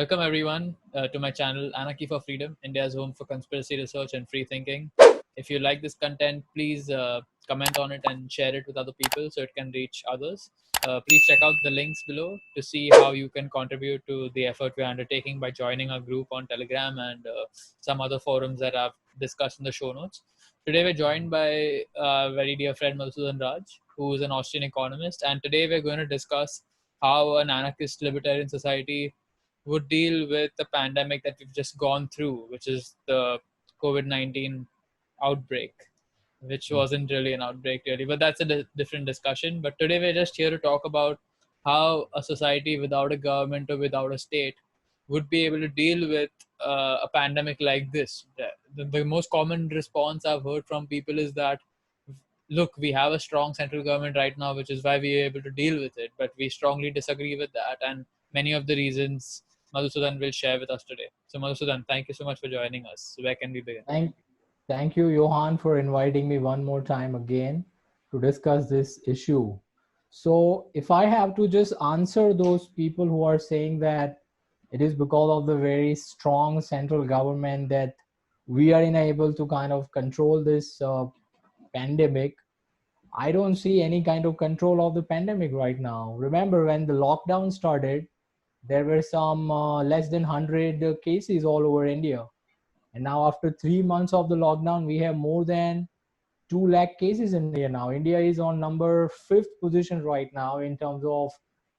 Welcome everyone to my channel Anarchy for Freedom, India's home for conspiracy research and free thinking. If you like this content, please comment on it and share it with other people so it can reach others. Please check out the links below to see how you can contribute to the effort we're undertaking by joining our group on Telegram and some other forums that I've discussed in the show notes. Today we're joined by a very dear friend Madhusudan Raj, who is an Austrian economist, and today we're going to discuss how an anarchist libertarian society would deal with the pandemic that we've just gone through, which is the COVID-19 outbreak, which wasn't really an outbreak really, but that's a different discussion. But today we're just here to talk about how a society without a government or without a state would be able to deal with a pandemic like this. The most common response I've heard from people is that, look, we have a strong central government right now, which is why we are able to deal with it. But we strongly disagree with that. And many of the reasons Madhusudan will share with us today. So, Madhusudan, thank you so much for joining us. Where can we begin? Thank you, Yohan, for inviting me one more time again to discuss this issue. So if I have to just answer those people who are saying that it is because of the very strong central government that we are unable to kind of control this pandemic, I don't see any kind of control of the pandemic right now. Remember, when the lockdown started, there were some less than 100 cases all over India. And now after 3 months of the lockdown, we have more than 2 lakh cases in India now. India is on number 5th position right now in terms of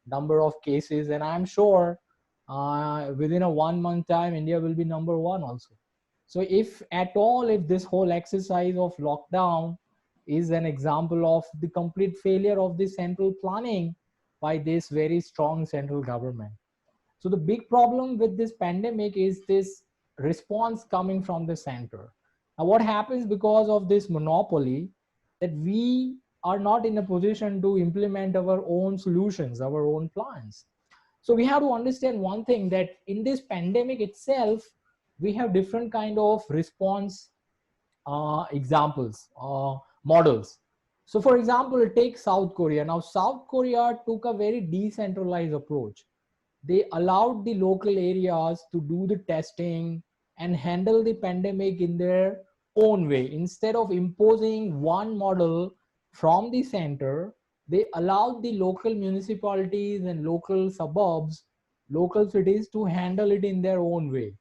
number of cases. And I'm sure within a 1 month time, India will be number 1 also. So if at all, if this whole exercise of lockdown is an example of the complete failure of the central planning by this very strong central government. So the big problem with this pandemic is this response coming from the center. Now, what happens because of this monopoly, that we are not in a position to implement our own solutions, our own plans. So we have to understand one thing, that in this pandemic itself, we have different kind of response examples, models. So for example, take South Korea. Now, South Korea took a very decentralized approach. They allowed the local areas to do the testing and handle the pandemic in their own way. Instead of imposing one model from the center, they allowed the local municipalities and local suburbs, local cities to handle it in their own way.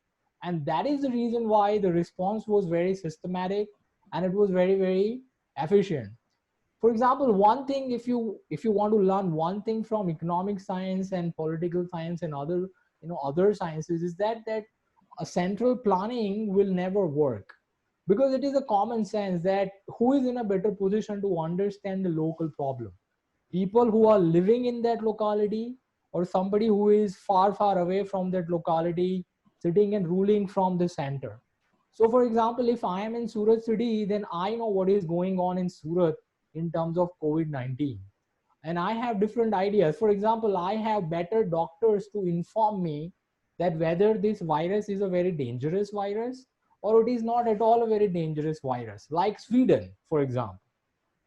And that is the reason why the response was very systematic and it was very, very efficient. For example, one thing, if you want to learn one thing from economic science and political science and other sciences, is that a central planning will never work, because it is a common sense that who is in a better position to understand the local problem, people who are living in that locality, or somebody who is far away from that locality, sitting and ruling from the center. So for example, if I am in Surat city, then I know what is going on in Surat in terms of COVID-19. And I have different ideas. For example, I have better doctors to inform me that whether this virus is a very dangerous virus or it is not at all a very dangerous virus, like Sweden, for example.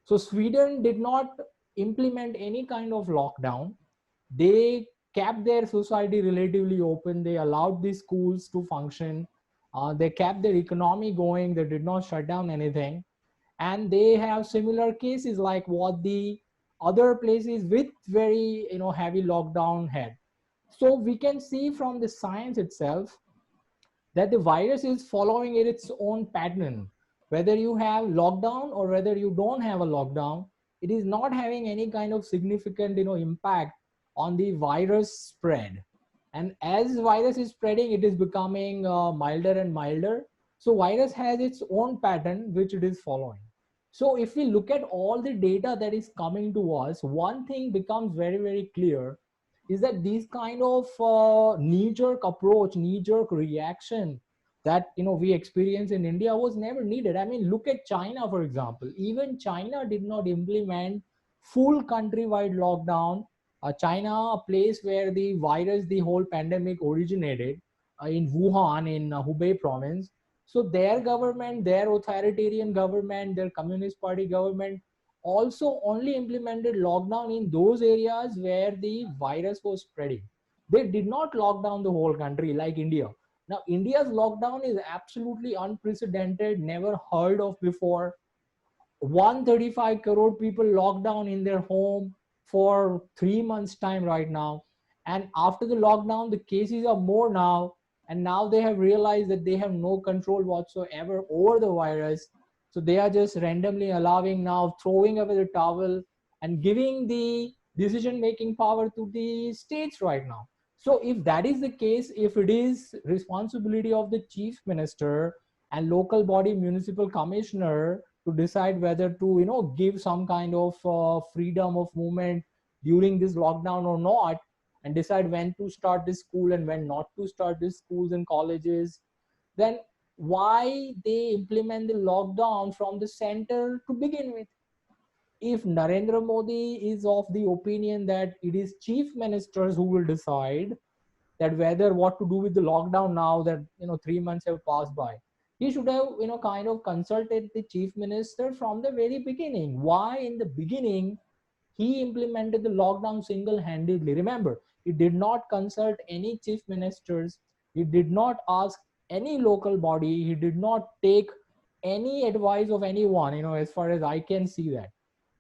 So Sweden did not implement any kind of lockdown. They kept their society relatively open. They allowed the schools to function. They kept their economy going. They did not shut down anything. And they have similar cases like what the other places with very heavy lockdown had. So we can see from the science itself that the virus is following its own pattern. Whether you have lockdown or whether you don't have a lockdown, it is not having any kind of significant impact on the virus spread. And as virus is spreading, it is becoming milder and milder. So virus has its own pattern which it is following. So if we look at all the data that is coming to us, one thing becomes very, very clear, is that this kind of knee-jerk approach, knee-jerk reaction that we experience in India was never needed. I mean, look at China, for example. Even China did not implement full countrywide lockdown. China, a place where the virus, the whole pandemic originated, in Wuhan, in Hubei province. So their government, their authoritarian government, their Communist Party government also only implemented lockdown in those areas where the virus was spreading. They did not lock down the whole country like India. Now, India's lockdown is absolutely unprecedented, never heard of before. 135 crore people locked down in their home for 3 months time right now, and after the lockdown the cases are more now, and now they have realized that they have no control whatsoever over the virus. So they are just randomly allowing, now throwing away the towel and giving the decision making power to the states right now. So if that is the case, if it is responsibility of the chief minister and local body municipal commissioner to decide whether to give some kind of freedom of movement during this lockdown or not, and decide when to start this school and when not to start these schools and colleges, then why they implement the lockdown from the center to begin with? If Narendra Modi is of the opinion that it is chief ministers who will decide that whether what to do with the lockdown now that 3 months have passed by, he should have kind of consulted the chief minister from the very beginning. Why in the beginning he implemented the lockdown single-handedly? Remember, he did not consult any chief ministers, he did not ask any local body, he did not take any advice of anyone, as far as I can see. That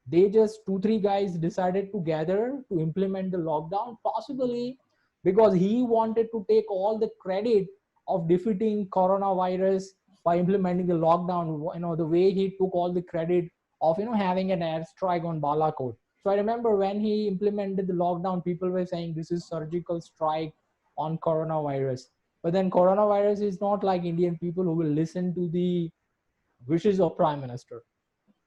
they just two three guys decided to gather to implement the lockdown, possibly because he wanted to take all the credit of defeating coronavirus by implementing the lockdown, the way he took all the credit of having an airstrike on Balakot. So I remember when he implemented the lockdown, people were saying this is surgical strike on coronavirus. But then coronavirus is not like Indian people who will listen to the wishes of prime minister.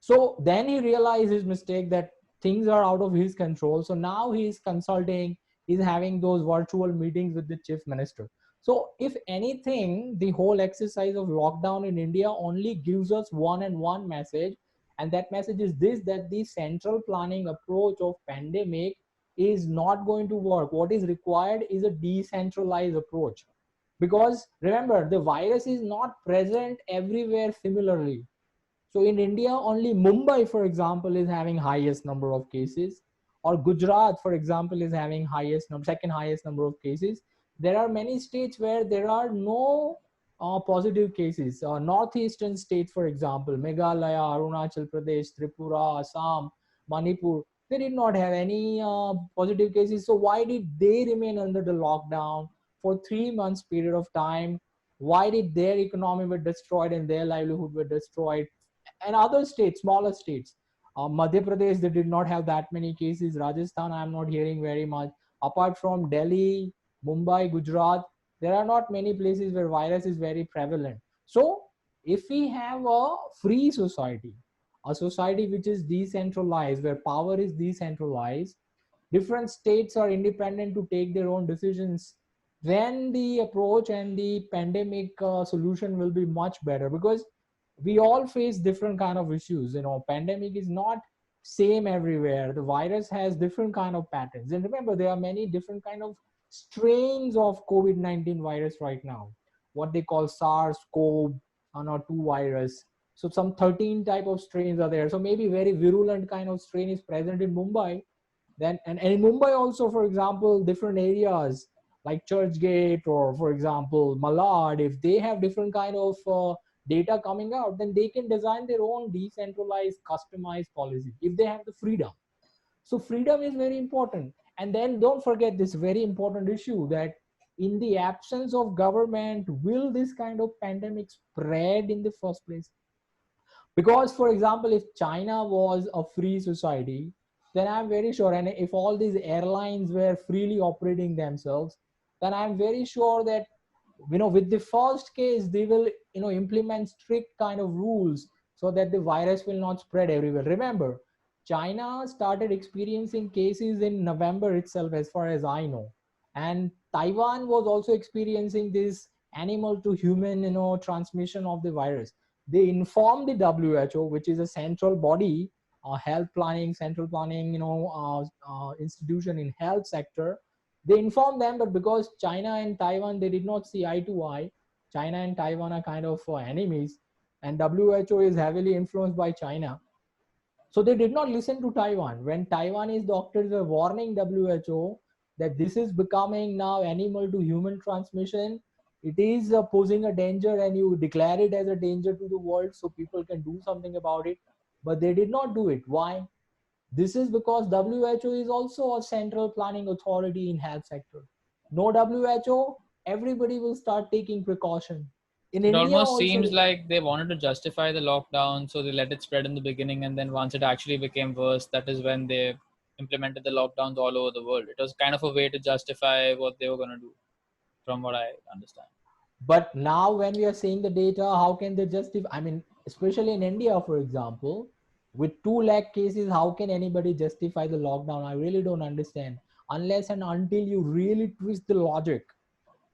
So then he realized his mistake, that things are out of his control. So now he's consulting, he's having those virtual meetings with the chief minister. So if anything, the whole exercise of lockdown in India only gives us one and one message, and that message is this: that the central planning approach of pandemic is not going to work. What is required is a decentralized approach, because remember, the virus is not present everywhere similarly. So in India, only Mumbai, for example, is having highest number of cases, or Gujarat, for example, is having second highest number of cases. There are many states where there are no positive cases. Northeastern states, for example, Meghalaya, Arunachal Pradesh, Tripura, Assam, Manipur, they did not have any positive cases. So why did they remain under the lockdown for 3 months period of time? Why did their economy were destroyed and their livelihood were destroyed? And other states, smaller states, Madhya Pradesh, they did not have that many cases. Rajasthan, I'm not hearing very much. Apart from Delhi, Mumbai, Gujarat, there are not many places where virus is very prevalent. So if we have a free society, a society which is decentralized, where power is decentralized, different states are independent to take their own decisions, then the approach and the pandemic solution will be much better, because we all face different kind of issues. Pandemic is not same everywhere. The virus has different kind of patterns, and remember, there are many different kind of strains of COVID-19 virus right now, what they call SARS-CoV-2 virus. So some 13 type of strains are there. So maybe very virulent kind of strain is present in Mumbai. Then and in Mumbai also, for example, different areas like Churchgate, or for example Malad, if they have different kind of data coming out, then they can design their own decentralized, customized policy if they have the freedom. So freedom is very important. And then don't forget this very important issue, that in the absence of government, will this kind of pandemic spread in the first place? Because for example, if China was a free society, then I'm very sure, and if all these airlines were freely operating themselves, then I'm very sure that with the first case they will implement strict kind of rules so that the virus will not spread everywhere. Remember, China started experiencing cases in November itself, as far as I know, and Taiwan was also experiencing this animal to human transmission of the virus. They informed the WHO, which is a central body, health planning, central planning, institution in health sector. They informed them, but because China and Taiwan, they did not see eye to eye. China and Taiwan are kind of enemies, and WHO is heavily influenced by China. So they did not listen to Taiwan. When Taiwanese doctors were warning WHO, that this is becoming now animal to human transmission. It is posing a danger, and you declare it as a danger to the world so people can do something about it. But they did not do it. Why? This is because WHO is also a central planning authority in health sector. No WHO, everybody will start taking precaution. In It India almost seems also, like they wanted to justify the lockdown, so they let it spread in the beginning, and then once it actually became worse, that is when they implemented the lockdowns all over the world. It was kind of a way to justify what they were going to do, from what I understand. but now when we are seeing the data, how can they justify? I mean, especially in India, for example, with 2 lakh cases, how can anybody justify the lockdown? I really don't understand. Unless and until you really twist the logic.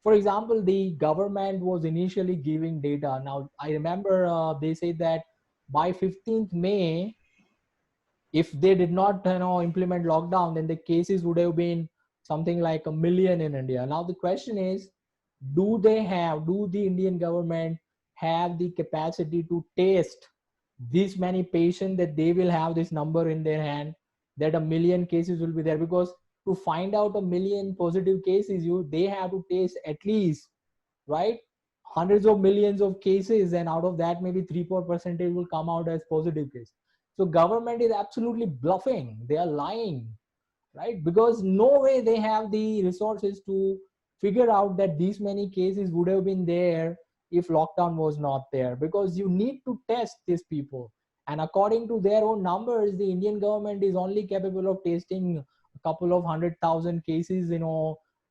For example, the government was initially giving data. Now, I remember they said that by 15th May, if they did not implement lockdown, then the cases would have been something like a million in India. Now the question is, do the Indian government have the capacity to test this many patients, that they will have this number in their hand, that a million cases will be there? Because to find out a million positive cases, they have to test at least, right, hundreds of millions of cases, and out of that maybe 3-4% will come out as positive case. So government is absolutely bluffing, they are lying, right? Because no way they have the resources to figure out that these many cases would have been there if lockdown was not there, because you need to test these people. And according to their own numbers, the Indian government is only capable of testing a couple of 100,000 cases,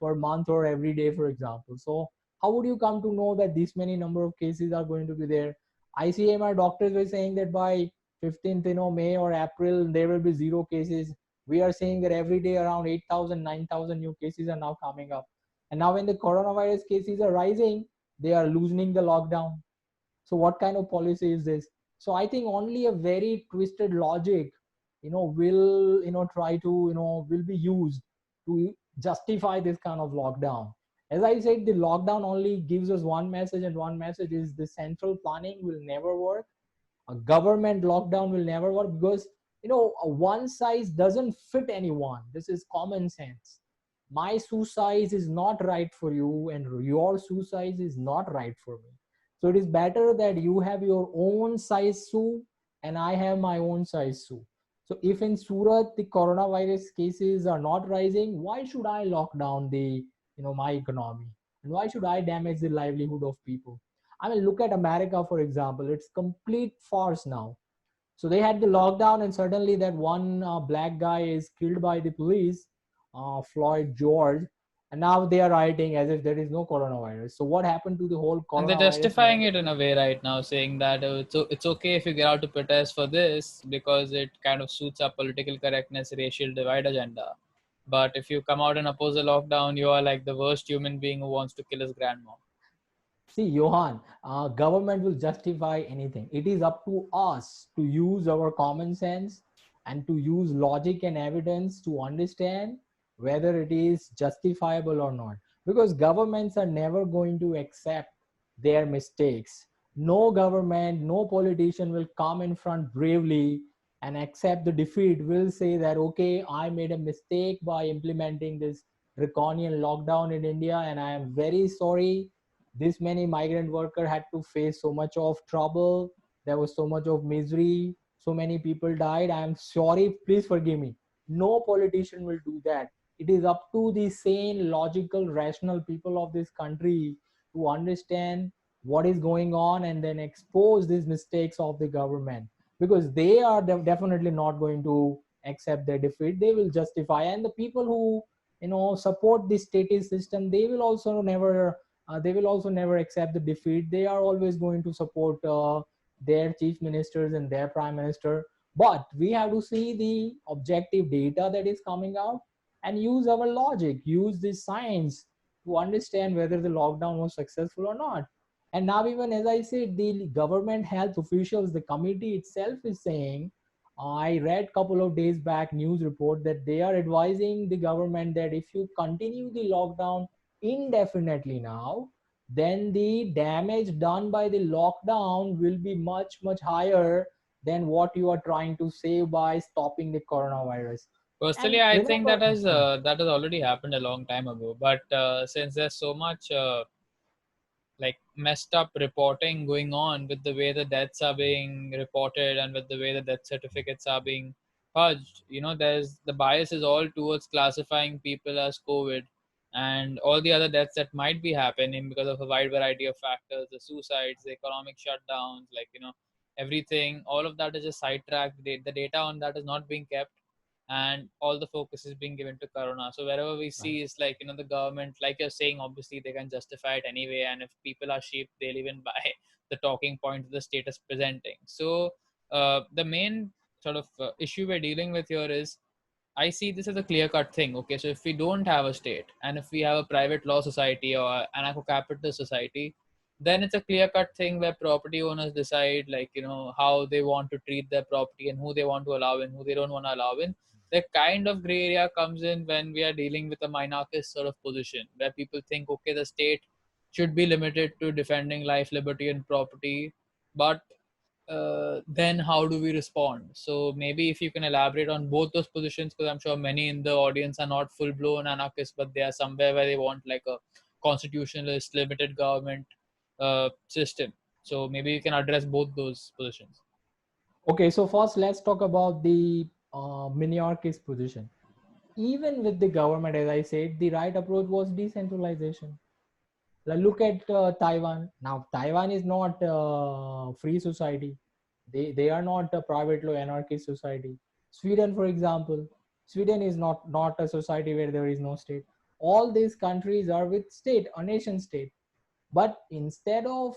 per month or every day, for example. So how would you come to know that this many number of cases are going to be there? ICMR doctors were saying that by 15th May or April there will be zero cases. We are saying that every day around 8,000, 9,000 new cases are now coming up. And now when the coronavirus cases are rising, they are loosening the lockdown. So what kind of policy is this? So I think only a very twisted logic, will, try to, will be used to justify this kind of lockdown. As I said, the lockdown only gives us one message, and one message is the central planning will never work. A government lockdown will never work, because a one size doesn't fit anyone. This is common sense. My shoe size is not right for you, and your shoe size is not right for me. So it is better that you have your own size shoe and I have my own size shoe. So if in Surat the coronavirus cases are not rising, why should I lock down the my economy, and why should I damage the livelihood of people? I mean, look at America, for example. It's complete farce now. So they had the lockdown, and suddenly that one black guy is killed by the police, Floyd George, and now they are rioting as if there is no coronavirus. So what happened to the whole And they're coronavirus justifying movement? it in a way right now, saying that it's okay if you get out to protest for this because it kind of suits our political correctness, racial divide agenda. But if you come out and oppose a lockdown, you are like the worst human being who wants to kill his grandma. See, Johan, government will justify anything. It is up to us to use our common sense and to use logic and evidence to understand whether it is justifiable or not. Because governments are never going to accept their mistakes. No government, no politician will come in front bravely and accept the defeat, will say that, okay, I made a mistake by implementing this draconian lockdown in India, and I am very sorry this many migrant worker had to face so much of trouble, there was so much of misery, so many people died, I am sorry, please forgive me. No politician will do that. It is up to the sane, logical, rational people of this country to understand what is going on and then expose these mistakes of the government, because they are definitely not going to accept their defeat. They will justify, and the people who support this status system, they will also never accept the defeat. They are always going to support their chief ministers and their prime minister. But we have to see the objective data that is coming out and use our logic, use the science to understand whether the lockdown was successful or not. And now, even as I said, the government health officials, the committee itself is saying, I read a couple of days back news report that they are advising the government that if you continue the lockdown indefinitely now, then the damage done by the lockdown will be much, much higher than what you are trying to save by stopping the coronavirus. Personally, And I think remember, that has already happened a long time ago. But since there's so much like messed up reporting going on with the way the deaths are being reported and with the way the death certificates are being purged, there's the bias is all towards classifying people as COVID, and all the other deaths that might be happening because of a wide variety of factors, the suicides, the economic shutdowns, like everything, all of that is just sidetracked. The data on that is not being kept, and all the focus is being given to corona. So wherever we right. see is like the government, like you're saying, obviously they can justify it anyway, and if people are sheep, they'll even buy the talking point the state is presenting. So the main sort of issue we're dealing with here is, I see this as a clear cut thing. Okay, so if we don't have a state and if we have a private law society or anarcho capitalist society, then it's a clear cut thing where property owners decide, like, how they want to treat their property and who they want to allow in, who they don't want to allow in. The kind of gray area comes in when we are dealing with a minarchist sort of position where people think, okay, the state should be limited to defending life, liberty, and property, but then how do we respond? So maybe if you can elaborate on both those positions, because I'm sure many in the audience are not full blown anarchists, but they are somewhere where they want like a constitutionalist, limited government system. So maybe you can address both those positions. Okay, so first let's talk about the minarchist position. Even with the government, as I said, the right approach was decentralization. Look at Taiwan. Now, Taiwan is not a free society. They are not a private law anarchist society. Sweden, for example, Sweden is not a society where there is no state. All these countries are with state, a nation state. But instead of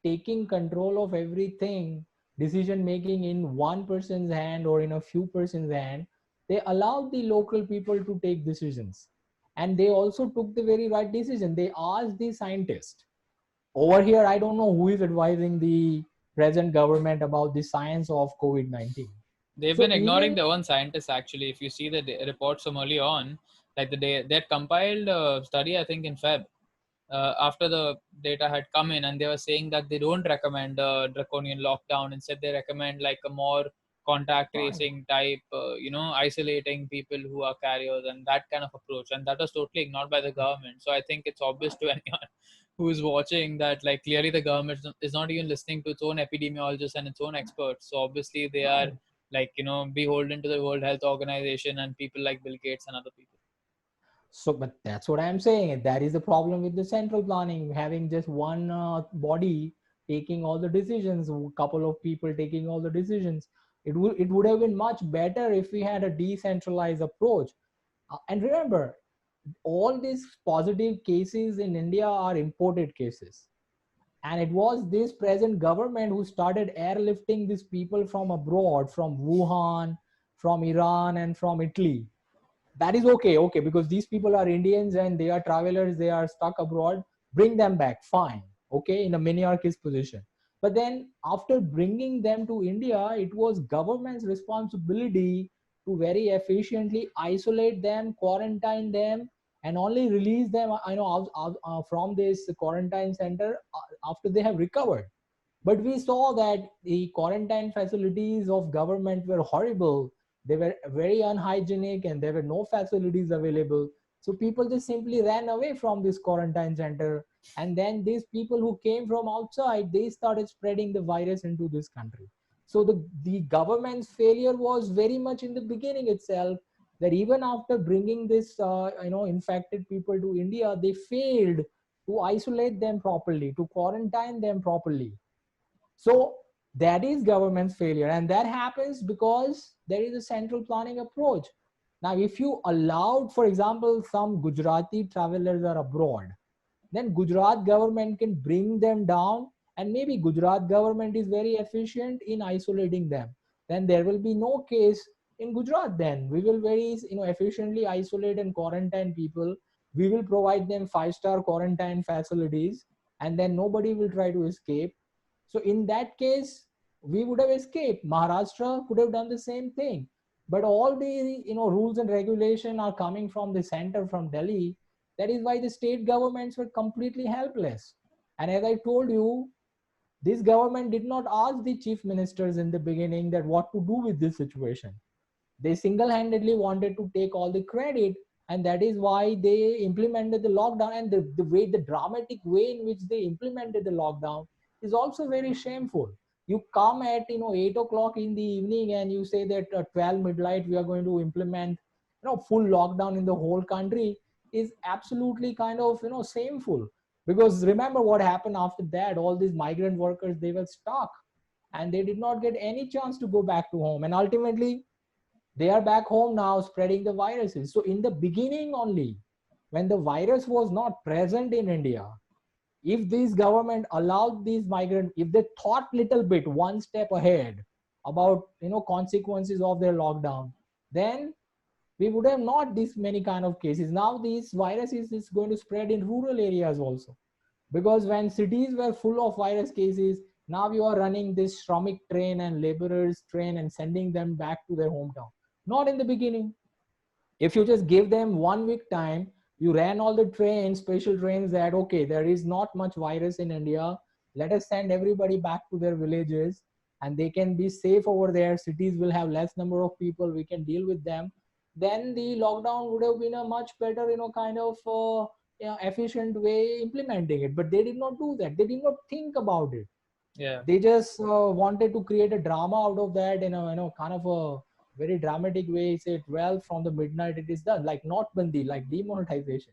taking control of everything, decision making in one person's hand or in a few person's hand, they allowed the local people to take decisions. And they also took the very right decision. They asked the scientist. Over here, I don't know who is advising the present government about the science of COVID-19. They've So been ignoring even their own scientists actually. If you see the reports from early on, like they had compiled a study, I think in Feb, after the data had come in, and they were saying that they don't recommend a draconian lockdown. Instead, they recommend like a more contact fine. tracing type, isolating people who are carriers and that kind of approach. And that was totally ignored by the government. So I think it's obvious to anyone who is watching that like clearly the government is not even listening to its own epidemiologists and its own experts. So obviously they are Right. like beholden to the World Health Organization and people like Bill Gates and other people. So, but that's what I'm saying. That is the problem with the central planning, having just one body taking all the decisions, a couple of people taking all the decisions. It would have been much better if we had a decentralized approach. And remember, all these positive cases in India are imported cases. And it was this present government who started airlifting these people from abroad, from Wuhan, from Iran, and from Italy. That is okay, because these people are Indians and they are travelers, they are stuck abroad. Bring them back, fine, okay, in a minarchist position. But then after bringing them to India, it was government's responsibility to very efficiently isolate them, quarantine them, and only release them from this quarantine center after they have recovered. But we saw that the quarantine facilities of government were horrible. They were very unhygienic and there were no facilities available. So people just simply ran away from this quarantine center. And then these people who came from outside, they started spreading the virus into this country. So the government's failure was very much in the beginning itself, that even after bringing this infected people to India, they failed to isolate them properly, to quarantine them properly. So that is government's failure, and that happens because there is a central planning approach. Now, if you allowed, for example, some Gujarati travelers are abroad, then Gujarat government can bring them down, and maybe Gujarat government is very efficient in isolating them. Then there will be no case in Gujarat. Then we will very efficiently isolate and quarantine people. We will provide them 5-star quarantine facilities, and then nobody will try to escape. So in that case, we would have escaped. Maharashtra could have done the same thing. But all the rules and regulation are coming from the center, from Delhi. That is why the state governments were completely helpless. And as I told you, this government did not ask the chief ministers in the beginning that what to do with this situation. They single-handedly wanted to take all the credit, and that is why they implemented the lockdown. And the dramatic way in which they implemented the lockdown is also very shameful. You come at 8 o'clock in the evening and you say that 12 midnight we are going to implement full lockdown in the whole country, is absolutely kind of shameful. Because remember what happened after that. All these migrant workers, they were stuck and they did not get any chance to go back to home, and ultimately they are back home now spreading the viruses. So in the beginning only, when the virus was not present in India, if this government allowed these migrants, if they thought little bit one step ahead about consequences of their lockdown, then we would have not this many kind of cases. Now these viruses is going to spread in rural areas also, because when cities were full of virus cases, now you are running this Shramik train and laborers train and sending them back to their hometown. Not in the beginning. If you just give them 1 week time, you ran all the trains, special trains, that okay, there is not much virus in India, let us send everybody back to their villages and they can be safe over there, cities will have less number of people, we can deal with them. Then the lockdown would have been a much better kind of efficient way implementing it. But they did not do that, they did not think about it. Yeah. They just wanted to create a drama out of that in a kind of a very dramatic way. Say 12 from the midnight it is done, like not bandi, like demonetization.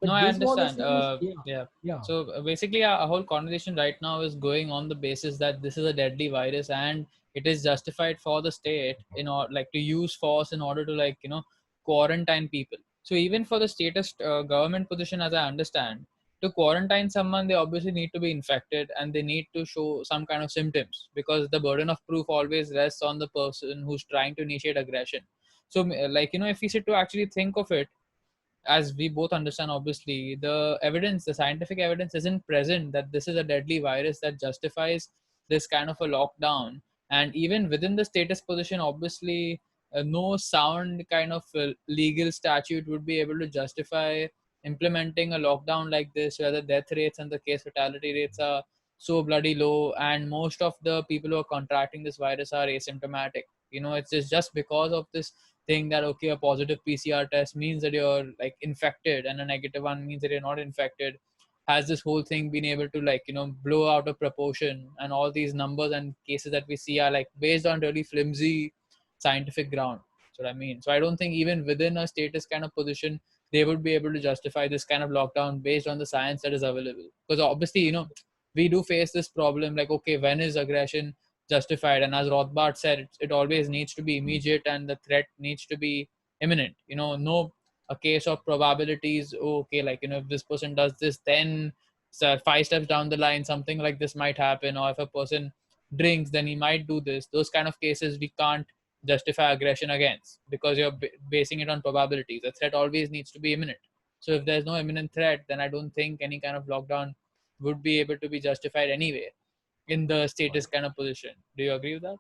No, But I this was a understand. serious, yeah, Yeah. yeah, So basically, our whole conversation right now is going on the basis that this is a deadly virus, and it is justified for the state in order, like, to use force in order to, like, quarantine people. So even for the statist government position, as I understand, to quarantine someone, they obviously need to be infected and they need to show some kind of symptoms, because the burden of proof always rests on the person who's trying to initiate aggression. So, like, if we sit to actually think of it, as we both understand, obviously the evidence, the scientific evidence isn't present that this is a deadly virus that justifies this kind of a lockdown. And even within the status position, obviously, no sound kind of legal statute would be able to justify implementing a lockdown like this, where the death rates and the case fatality rates are so bloody low, and most of the people who are contracting this virus are asymptomatic. It's just because of this thing that, okay, a positive PCR test means that you're, like, infected, and a negative one means that you're not infected. Has this whole thing been able to, like, blow out of proportion, and all these numbers and cases that we see are, like, based on really flimsy scientific ground. So I mean, so I don't think even within a status kind of position they would be able to justify this kind of lockdown based on the science that is available. Because obviously, we do face this problem, like, okay, when is aggression justified? And as Rothbard said, it always needs to be immediate and the threat needs to be imminent. No, a case of probabilities. Oh, okay, like, if this person does this, then, so 5 steps down the line something like this might happen, or if a person drinks, then he might do this. Those kind of cases we can't justify aggression against, because you're basing it on probabilities. The threat always needs to be imminent. So if there's no imminent threat, then I don't think any kind of lockdown would be able to be justified anyway in the status kind of position. Do you agree with that?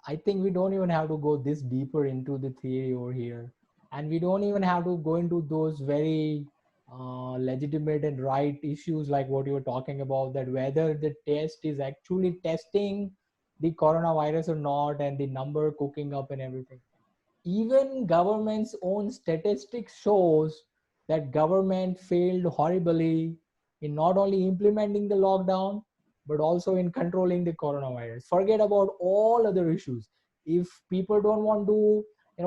I think we don't even have to go this deeper into the theory over here. And we don't even have to go into those very legitimate and right issues like what you were talking about, that whether the test is actually testing the coronavirus or not, and the number cooking up and everything. Even government's own statistics shows that government failed horribly in not only implementing the lockdown but also in controlling the coronavirus. Forget about all other issues. If people don't want to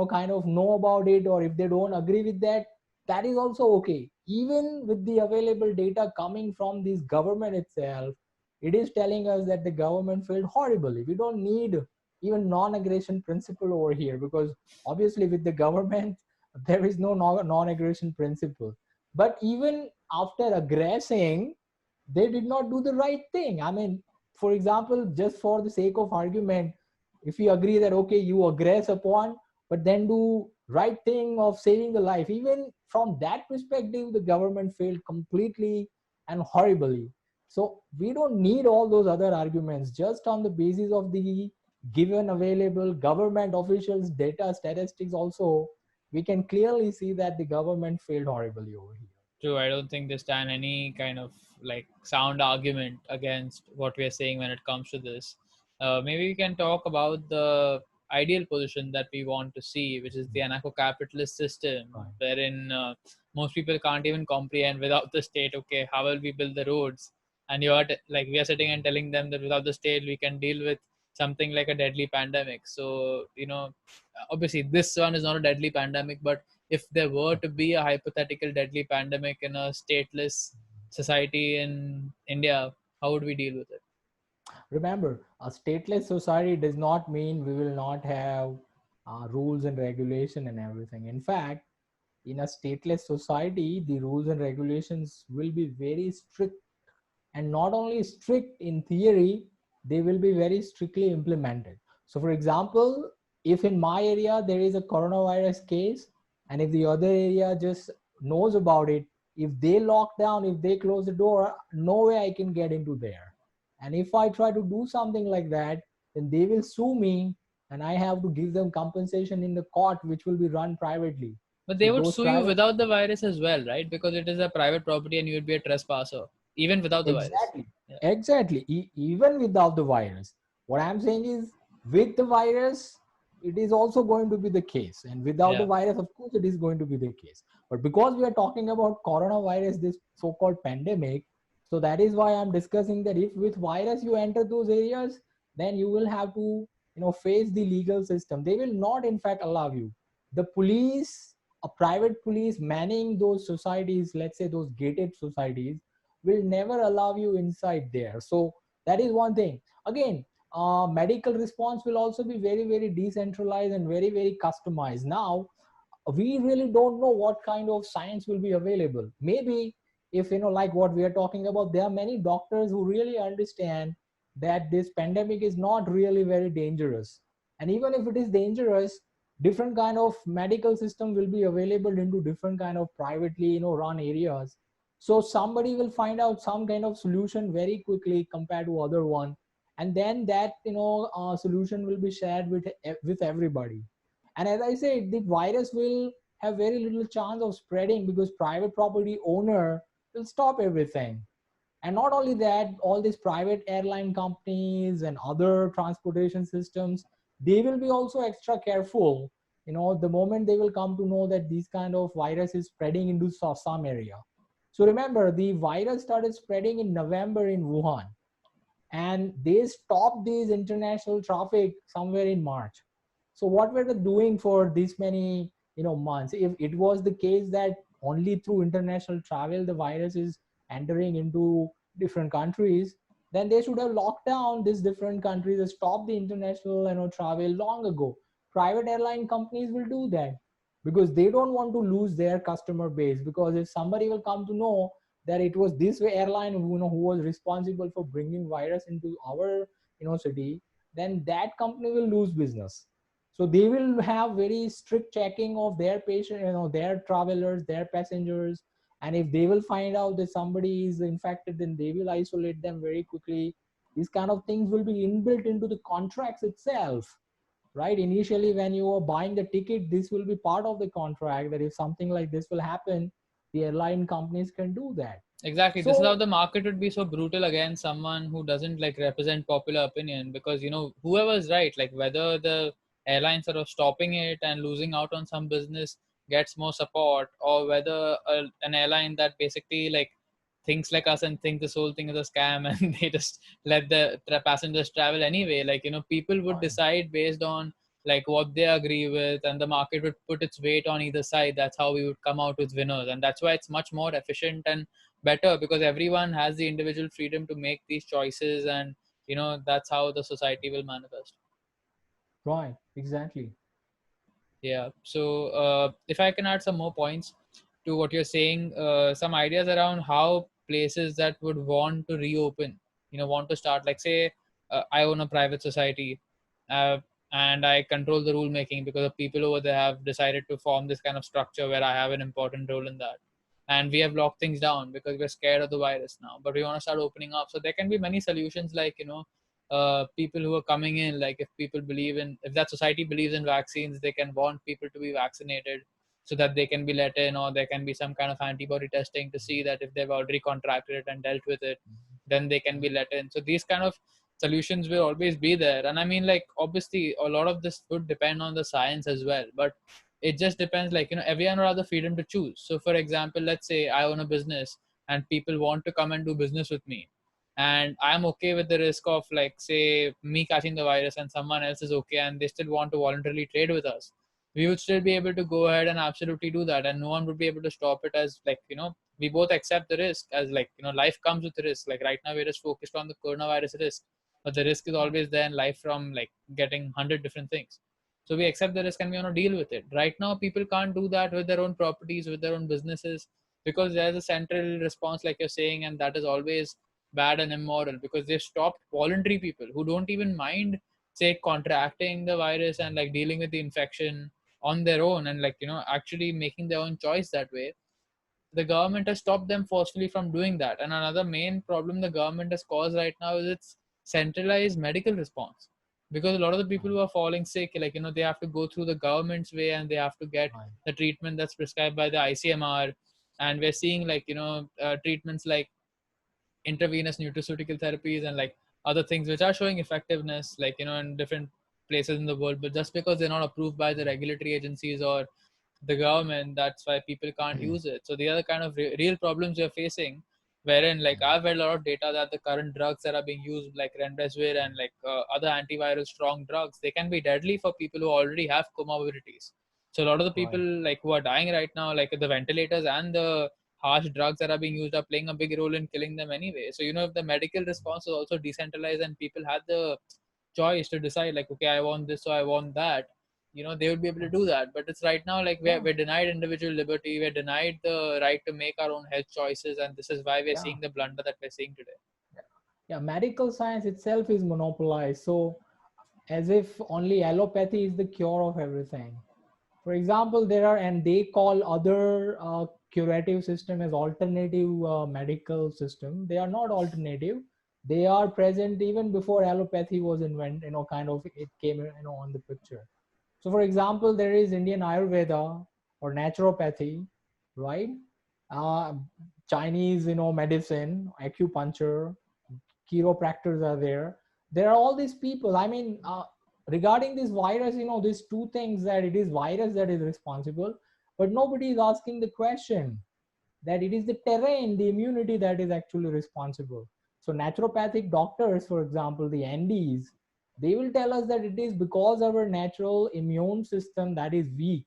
kind of know about it, or if they don't agree with that, that is also okay. Even with the available data coming from this government itself, it is telling us that the government failed horribly. We don't need even non-aggression principle over here, because obviously with the government there is no non-aggression principle. But even after aggressing, they did not do the right thing. I mean, for example, just for the sake of argument, if we agree that okay, you aggress upon, but then do right thing of saving the life, even from that perspective the government failed completely and horribly. So we don't need all those other arguments. Just on the basis of the given available government officials data statistics also, we can clearly see that the government failed horribly over here. True. I don't think they stand any kind of, like, sound argument against what we are saying when it comes to this. Maybe we can talk about the ideal position that we want to see, which is the anarcho-capitalist system, Right. wherein most people can't even comprehend without the state. Okay, how will we build the roads? And you're like, we are sitting and telling them that without the state we can deal with something like a deadly pandemic. So obviously this one is not a deadly pandemic, but if there were to be a hypothetical deadly pandemic in a stateless society in India, how would we deal with it? Remember, a stateless society does not mean we will not have rules and regulation and everything. In fact, in a stateless society, the rules and regulations will be very strict, and not only strict in theory, they will be very strictly implemented. So for example, if in my area there is a coronavirus case, and if the other area just knows about it, if they lock down, if they close the door, no way I can get into there. And if I try to do something like that, then they will sue me, and I have to give them compensation in the court, which will be run privately. But So they would those sue you private, without the virus as well, right? Because it is a private property and you would be a trespasser, even without the virus. exactly, Yeah. exactly. Even without the virus, what I'm saying is, with the virus, it is also going to be the case, and without the Yeah. virus, of course, it is going to be the case. But because we are talking about coronavirus, this so-called pandemic, so that is why I'm discussing that if with virus you enter those areas, then you will have to, face the legal system. They will not, in fact, allow you. The police, a private police manning those societies, let's say those gated societies, will never allow you inside there. So that is one thing. Again, medical response will also be very, very decentralized and very, very customized. Now we really don't know what kind of science will be available. Maybe, if like what we are talking about, there are many doctors who really understand that this pandemic is not really very dangerous, and even if it is dangerous, different kind of medical system will be available into different kind of privately run areas. So somebody will find out some kind of solution very quickly compared to other one, and then that solution will be shared with everybody. And as I said, the virus will have very little chance of spreading because private property owner will stop everything. And not only that, all these private airline companies and other transportation systems, they will be also extra careful, the moment they will come to know that this kind of virus is spreading into some area. So remember, the virus started spreading in November in Wuhan, and they stopped these international traffic somewhere in March. So what were they doing for this many months? If it was the case that only through international travel the virus is entering into different countries, then they should have locked down these different countries and stopped the international travel long ago. Private airline companies will do that because they don't want to lose their customer base, because if somebody will come to know that it was this airline who was responsible for bringing virus into our city, then that company will lose business. So they will have very strict checking of their patient, their travelers, their passengers. And if they will find out that somebody is infected, then they will isolate them very quickly. These kind of things will be inbuilt into the contracts itself, right? Initially when you are buying the ticket, this will be part of the contract, that if something like this will happen, the airline companies can do that. Exactly. This is how So the market would be so brutal against someone who doesn't like represent popular opinion, because whoever's right, like whether the airlines are stopping it and losing out on some business gets more support, or whether an airline that basically like thinks like us and think this whole thing is a scam and they just let the passengers travel anyway. Like people would right, decide based on like what they agree with, and the market would put its weight on either side. That's how we would come out with winners, and that's why it's much more efficient and better, because everyone has the individual freedom to make these choices, and that's how the society will manifest. right, exactly. Yeah. So if I can add some more points to what you're saying, some ideas around how places that would want to reopen, want to start, like say I own a private society, uh, and I control the rule making because the people over there have decided to form this kind of structure where I have an important role in that. And we have locked things down because we're scared of the virus now, but we want to start opening up. So there can be many solutions, like people who are coming in, like if that society believes in vaccines, they can want people to be vaccinated so that they can be let in, or there can be some kind of antibody testing to see that if they've already contracted it and dealt with it, then they can be let in. So these kind of solutions will always be there. And I mean, like, obviously a lot of this would depend on the science as well, but it just depends, like, everyone will have the freedom to choose. So for example, let's say I own a business and people want to come and do business with me, and I'm okay with the risk of, like, say me catching the virus, and someone else is okay and they still want to voluntarily trade with us, we would still be able to go ahead and absolutely do that, and no one would be able to stop it. As, like, we both accept the risk, as, like, life comes with risk. Like, right now we're just focused on the coronavirus risk, but the risk is always there in life from, like, getting 100 different things. So we accept the risk and we want to deal with it. Right now people can't do that with their own properties, with their own businesses, because there's a central response, like you're saying, and that is always bad and immoral, because they've stopped voluntary people who don't even mind, say, contracting the virus and, like, dealing with the infection on their own, and, like, actually making their own choice that way. The government has stopped them forcefully from doing that. And another main problem the government has caused right now is its centralized medical response, because a lot of the people who are falling sick, like, they have to go through the government's way and they have to get Right. the treatment that's prescribed by the ICMR. And we're seeing, like, treatments like intravenous nutraceutical therapies and, like, other things which are showing effectiveness, like, in different places in the world, but just because they're not approved by the regulatory agencies or the government, that's why people can't use it. So the other kind of real problems we're facing, wherein, like, I've read a lot of data that the current drugs that are being used, like remdesivir and, like, other antiviral strong drugs, they can be deadly for people who already have comorbidities. So a lot of the people, Right. like, who are dying right now, like the ventilators and the harsh drugs that are being used, are playing a big role in killing them anyway. So, if the medical response is also decentralized and people had the choice to decide, like, okay, I want this or I want that, they would be able to do that. But it's right now, like, we're, Yeah. we're denied individual liberty, we're denied the right to make our own health choices, and this is why we're Yeah. seeing the blunder that we're seeing today. Yeah. Medical science itself is monopolized. So as if only allopathy is the cure of everything. For example, there are, and they call other curative system as alternative medical system. They are not alternative. They are present even before allopathy was invented, kind of it came, on the picture. So for example, there is Indian Ayurveda or naturopathy, right? Uh, Chinese, medicine, acupuncture, chiropractors are there. There are all these people. I mean, regarding this virus, these two things, that it is virus that is responsible, but nobody is asking the question that it is the terrain, the immunity, that is actually responsible. So naturopathic doctors, for example, the NDs, they will tell us that it is because our natural immune system that is weak.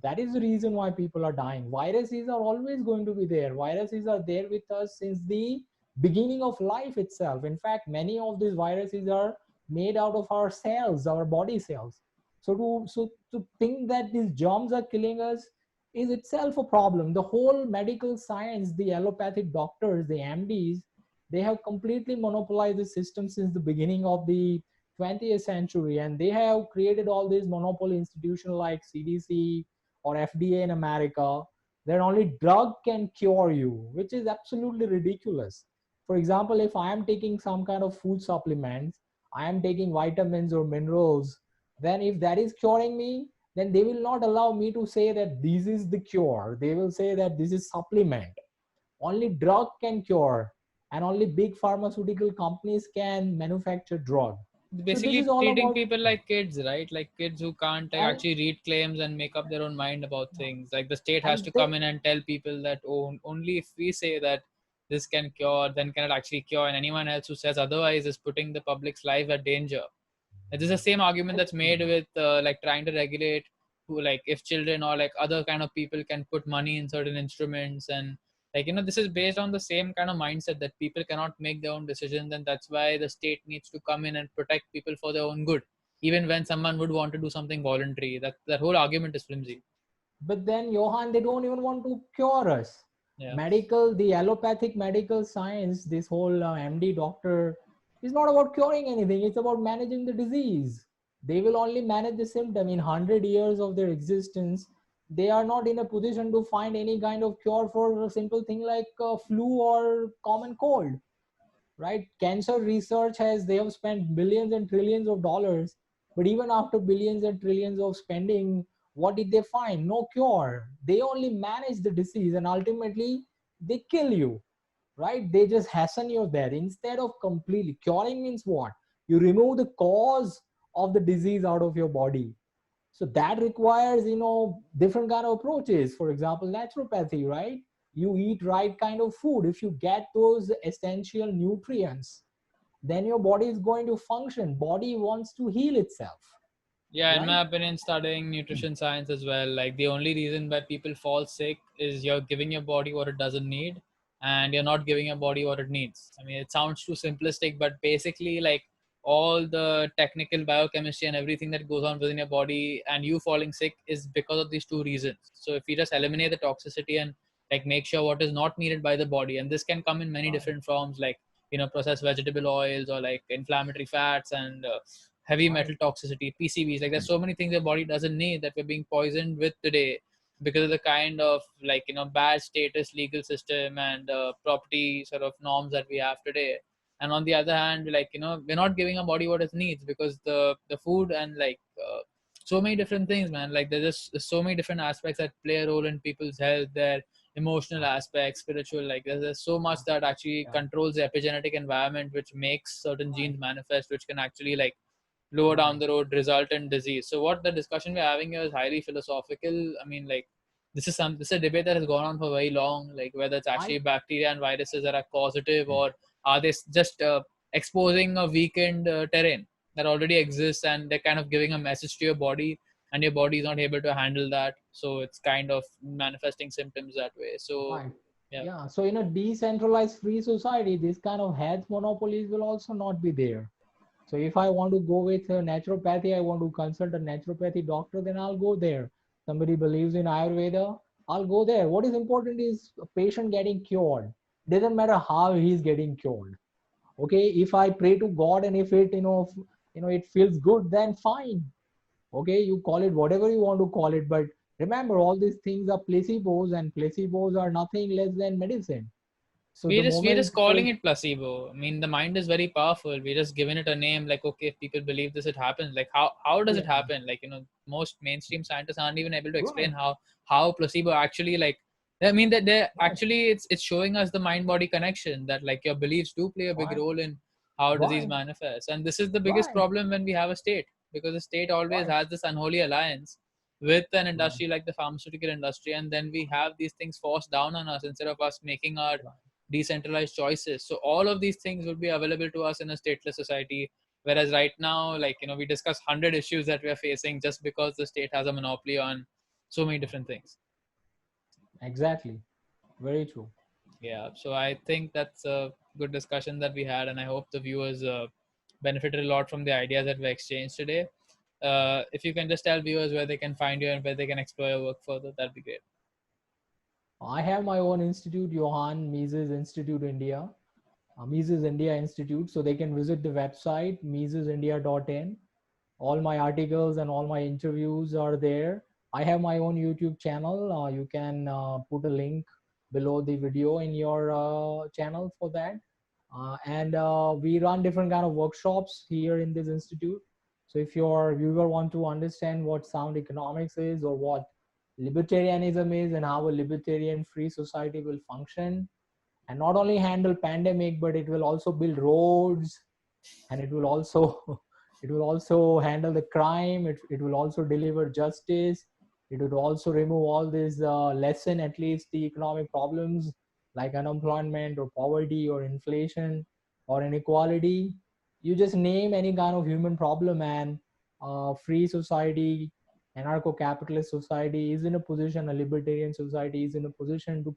That is the reason why people are dying. Viruses are always going to be there. Viruses are there with us since the beginning of life itself. In fact, many of these viruses are made out of our cells, our body cells. So to think that these germs are killing us is itself a problem. The whole medical science, the allopathic doctors, the MDs, they have completely monopolized the system since the beginning of the 20th century, and they have created all these monopoly institutions like CDC or FDA in America, that only drug can cure you, which is absolutely ridiculous. For example, if I am taking some kind of food supplements, I am taking vitamins or minerals, then if that is curing me, then they will not allow me to say that this is the cure. They will say that this is supplement. Only drug can cure, and only big pharmaceutical companies can manufacture drug. So this is Basically all treating about, people like kids, right? Like kids who can't, like, and actually read claims and make up their own mind about things. Like, the state has and to come they, in and tell people that, oh, only if we say that this can cure, then can it actually cure, and anyone else who says otherwise is putting the public's life at danger. This is the same argument and that's made with, like, trying to regulate who, like, if children or, like, other kind of people can put money in certain instruments. And, like, this is based on the same kind of mindset that people cannot make their own decisions, and that's why the state needs to come in and protect people for their own good, even when someone would want to do something voluntary. That whole argument is flimsy. but then Johan, they don't even want to cure us. Yeah. Medical, the allopathic medical science, this whole MD doctor is not about curing anything. It's about managing the disease. They will only manage the symptom. In 100 years of their existence, they are not in a position to find any kind of cure for a simple thing like flu or common cold, right? Cancer research has, they have spent billions and trillions of dollars, but even after billions and trillions of spending, what did they find? No cure. They only manage the disease, and ultimately they kill you, right? They just hasten your death instead of completely curing. Means what? You remove the cause of the disease out of your body. So that requires, different kind of approaches. For example, naturopathy, right? You eat right kind of food. If you get those essential nutrients, then your body is going to function. Body wants to heal itself, Yeah, in right? my opinion, studying nutrition science as well, like the only reason why people fall sick is you're giving your body what it doesn't need and you're not giving your body what it needs. I mean, it sounds too simplistic, but basically, like all the technical biochemistry and everything that goes on within your body and you falling sick is because of these two reasons. So if you just eliminate the toxicity and like make sure what is not needed by the body, and this can come in many Right, different forms, like processed vegetable oils or like inflammatory fats and heavy right, metal toxicity, PCBs. Like there's so many things your body doesn't need that we're being poisoned with today because of the kind of like bad status legal system and property sort of norms that we have today. And on the other hand, like we're not giving our body what it needs because the food and like so many different things, man. Like there's so many different aspects that play a role in people's health, their emotional aspects, spiritual. Like there's so much that actually yeah, controls the epigenetic environment, which makes certain genes manifest, which can actually like lower down right, the road result in disease. So what the discussion we're having here is highly philosophical. I mean, like this is a debate that has gone on for very long, like whether it's I actually bacteria and viruses that are causative or are they just exposing a weakened terrain that already exists and they're kind of giving a message to your body and your body is not able to handle that, so it's kind of manifesting symptoms that way. So right. yeah. Yeah. So in a decentralized free society, this kind of health monopolies will also not be there. So if I want to go with naturopathy, I want to consult a naturopathy doctor, then I'll go there. Somebody believes in Ayurveda, I'll go there. What is important is a patient getting cured. Doesn't matter how he's getting cured. Okay, if I pray to God and if it, it feels good, then fine. Okay, you call it whatever you want to call it, but remember all these things are placebos, and placebos are nothing less than medicine. So the We're moment just calling it placebo. I mean, the mind is very powerful. We're just giving it a name. Like, okay, if people believe this, it happens. Like, how does it yeah, happen? Like, most mainstream scientists aren't even able to explain right, how placebo actually like. I mean that they're right, actually it's showing us the mind body connection that like your beliefs do play a big right, role in how disease right, manifests, and this is the biggest right, problem when we have a state, because the state always right, has this unholy alliance with an right, industry like the pharmaceutical industry, and then we have these things forced down on us instead of us making our right. decentralized choices. So all of these things will be available to us in a stateless society. Whereas right now, like we discuss 100 issues that we are facing just because the state has a monopoly on so many different things. Exactly. Very true. Yeah. So I think that's a good discussion that we had, and I hope the viewers benefited a lot from the ideas that we exchanged today. If you can just tell viewers where they can find you and where they can explore your work further, that'd be great. I have my own institute, Yohan Mises Institute India, Mises India Institute. So they can visit the website misesindia.in. All my articles and all my interviews are there. I have my own YouTube channel. You can put a link below the video in your channel for that. And we run different kind of workshops here in this institute. So if your viewer want to understand what sound economics is or what libertarianism is and how a libertarian free society will function, and not only handle pandemic, but it will also build roads, and it will also it will also handle the crime. It will also deliver justice. It would also remove all these lessen at least the economic problems like unemployment or poverty or inflation or inequality. You just name any kind of human problem, and free society, anarcho-capitalist society is in a position, a libertarian society is in a position to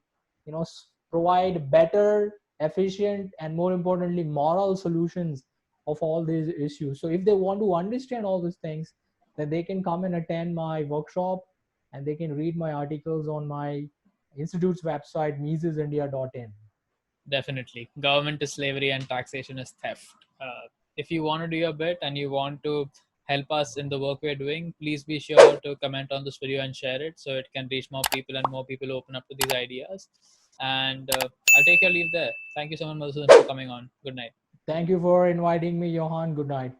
provide better, efficient, and more importantly moral solutions of all these issues. So if they want to understand all these things, then they can come and attend my workshop, and they can read my articles on my institute's website misesindia.in. Definitely. Government is slavery and taxation is theft. If you want to do your bit and you want to help us in the work we're doing, please be sure to comment on this video and share it so it can reach more people and more people open up to these ideas. And I'll take your leave there. Thank you so much, Madhusudan, for coming on. Good night. Thank you for inviting me, Johan. Good night.